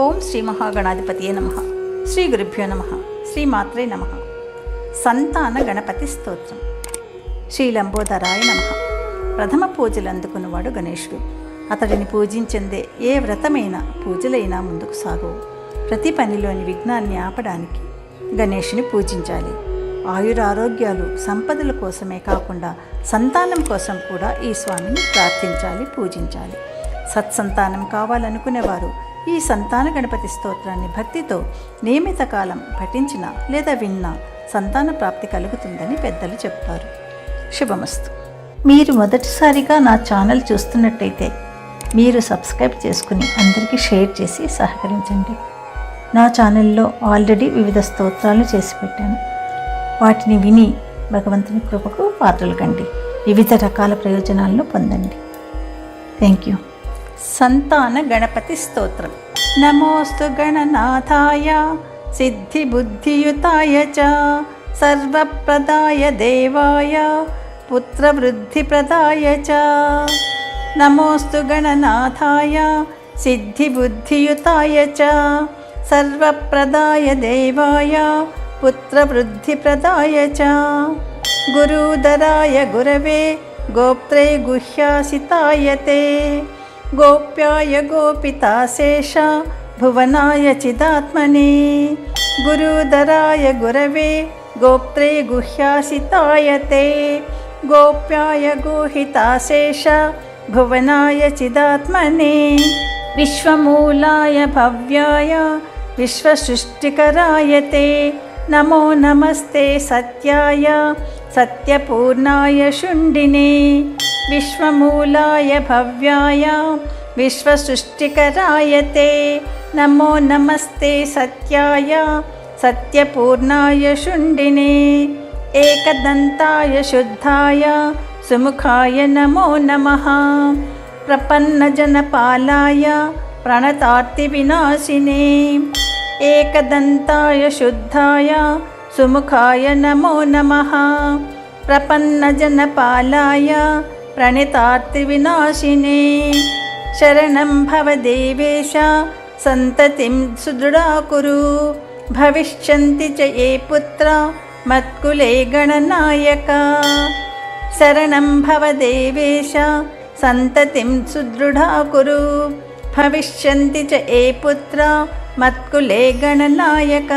ఓం శ్రీ మహాగణాధిపతియే నమః. శ్రీ గురుభ్యో నమః. శ్రీ మాత్రే నమః. సంతాన గణపతి స్తోత్రం. శ్రీ లంబోదరాయ నమః. ప్రథమ పూజలు అందుకున్నవాడు గణేశుడు. అతడిని పూజించిందే ఏ వ్రతమైనా పూజలైనా ముందుకు సాగవు. ప్రతి పనిలోని విఘ్నాన్ని ఆపడానికి గణేశుని పూజించాలి. ఆయురారోగ్యాలు సంపదల కోసమే కాకుండా సంతానం కోసం కూడా ఈ స్వామిని ప్రార్థించాలి, పూజించాలి. సత్సంతానం కావాలనుకునేవారు ఈ సంతాన గణపతి స్తోత్రాన్ని భక్తితో నియమిత కాలం పఠించినా లేదా విన్నా సంతాన ప్రాప్తి కలుగుతుందని పెద్దలు చెప్తారు. శుభమస్తు. మీరు మొదటిసారిగా నా ఛానల్ చూస్తున్నట్టయితే మీరు సబ్స్క్రైబ్ చేసుకుని అందరికీ షేర్ చేసి సహకరించండి. నా ఛానల్లో ఆల్రెడీ వివిధ స్తోత్రాలు చేసి పెట్టాను. వాటిని విని భగవంతుని కృపకు పాత్రలు కండి. వివిధ రకాల ప్రయోజనాలను పొందండి. Thank you. సంతాన గణపతి స్తోత్రం. నమోస్తు గణనాథాయ సిద్ధిబుద్ధియుతాయ చ సర్వప్రదాయ దేవాయ పుత్రవృద్ధిప్రదాయ చ. నమోస్తు గణనాథాయ సిద్ధిబుద్ధియుతాయ చ సర్వప్రదాయ దేవాయ పుత్రవృద్ధిప్రదాయ చ. గురుదరాయ గురవే గోప్త్రే గుహ్యాసితాయ తే గోప్యాయ గోపితాశేష భువనాయ చిదాత్మనే. గురుదరాయ గురవే గోప్త్రే గుహ్యాసితాయ తే గోప్యాయ గోహితాశేష భువనాయ చిదాత్మనే. విశ్వమూలాయ భవ్యాయ విశ్వసృష్టికరాయ తే నమో నమస్తే సత్యాయ సత్యపూర్ణాయ శుండినే. విశ్వమూలాయ భవ్యాయ విశ్వసృష్టికరాయ తే నమో నమస్తే సత్యాయ సత్యపూర్ణాయ శుండినే. ఏకదంతాయ శుద్ధాయ సుముఖాయ నమో నమః. ప్రపన్నజనపాలాయ ప్రణతార్తి వినాశినే. ఏకదంతాయ శుద్ధాయ సుముఖాయ నమో నమః. ప్రపన్నజనపాలాయ ప్రణతార్తి వినాశినే. శరణం భవ దేవేశ సంతతిం సుదృఢాకురు భవిష్యంతి చ ఏ పుత్ర మత్కులే గణనాయక. శరణం భవ దేవేశ సంతతిం సుదృఢాకురు భవిష్యంతి చ ఏ పుత్ర మత్కులే గణనాయక.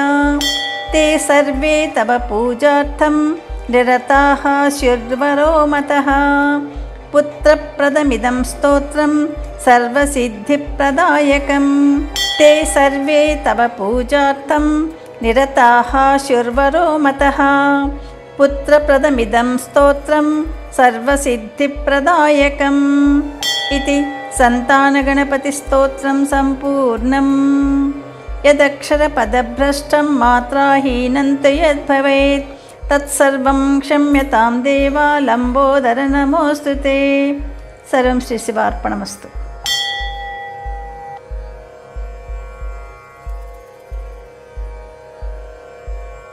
తే సర్వే తవ పూజార్థం నిరతాః శుర్వరో మతః. పుత్రప్రదమిదం స్తోత్రం సర్వసిద్ధిప్రదాయకం. తే సర్వే తవ పూజార్థం నిరతాః శుర్వరో మతః. పుత్రప్రదమిదం స్తోత్రం సర్వసిద్ధిప్రదాయకం. ఇది సంతానగణపతి స్తోత్రం సంపూర్ణం. యదక్షరపదభ్రష్టం మాత్రాహీనం తు యద్భవేత్ తత్సర్వం క్షమ్యతాం దేవా లంబోదర నమోస్తుతే. సర్వం శ్రీ శివార్పణమస్తు.